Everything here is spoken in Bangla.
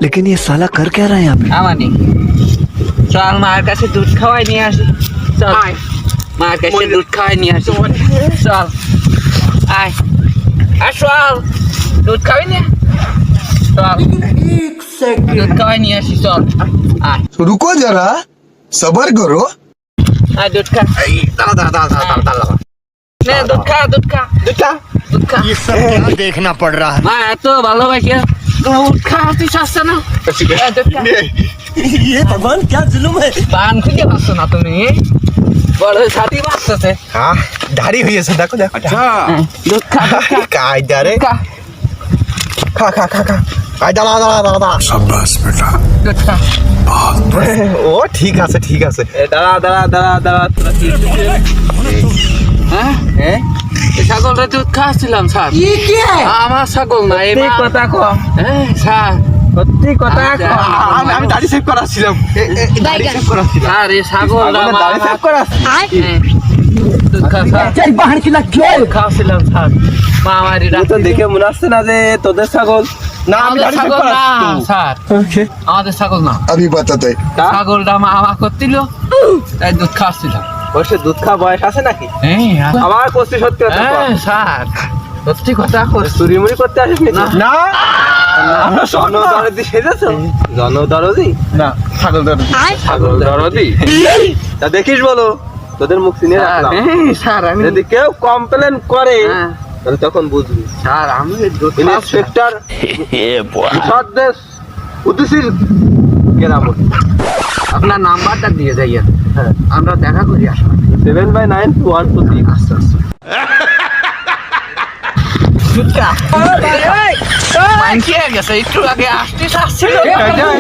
लेकिन ये साला कर क्या रहा है यहाँ पे? আমানি চল মার কাছে দুধ খাওয়াই নিয়ে আসি চল মার কাছে দুধ খাওয়াই নিয়ে আসি চল আয় আয় চল দুধ খাওয়াই নিয়ে চল দুধ খাওয়াই নিয়ে আসি চল আয় रुको जरा सबर करो আয় দুধ খা নে দুধ খা দুধ খা দুধ খা দুধ খা ये सब क्या देखना पड़ रहा है। মা এত ভালোবাসে দুধ খাওয়াতে চাচ্ছে না দুধ খা ये भगवान क्या जुल्म है? পান খুঁজে পাচ্ছ না তুমি বড় ছাতি বাঁচতেছে हाँ दाढ़ी हुई है देखो देखो দুধ খা দুধ খা कायदा रे খা खा खा खा खा कायदा ला ला ला ला शाबाश बेटा। দুধ খা ओ ठीक আছে ঠিক আছে দাঁড়া দাঁড়া দাঁড়া দাঁড়া তোরা কি হ্যাঁ হ্যাঁ এই ছাগলটা দুধ খাচ্ছিলাম স্যার আমার ছাগল না এই কথা কো হ্যাঁ স্যার সত্যি কথা আচ্ছা। আমি দাড়ি সেভ করাছিলাম দাড়ি সেভ করাছিলাম স্যার এই ছাগলটা দাড়ি সেভ করাছি দুধ খা স্যার बाहर खिला দুধ খাচ্ছিলাম স্যার মা আমারই তো দেখে মনে আসছে না যে তোদের ছাগল না আমি আমাদের দাড়ি সেভ ছাগল না করাছি স্যার আমাদের ছাগল না अभी बताते ছাগলটা মা আমা করছিল তাই দুধ খাচ্ছিলাম বসে দুধ খা বয়স আছে নাকি হ্যাঁ আমার কষ্টি সত্যি কথা হ্যাঁ স্যার সত্যি কথা করছি চুরি মুড়ি করতে আসিস নাকি না আমরা জনদরদি সেজেছো জনদরদি না ছাগল দরদি ছাগল দরদি তা দেখিস বলো তোদের মুখ চিনে রাখলাম স্যার আমি যদি কেউ কমপ্লেন করে হ্যাঁ, তাহলে তখন বুঝবি স্যার আমি দুধ ইন্সপেক্টর সদ্দেশ উদ্দেশ্যির গ্রাম আপনার নাম্বারটা দিয়ে যাইয়েন হ্যাঁ আমরা দেখা করি আসলে 7/9 আচ্ছা আচ্ছা মানছি গেছে একটু আগে আসতে আসছিল একদম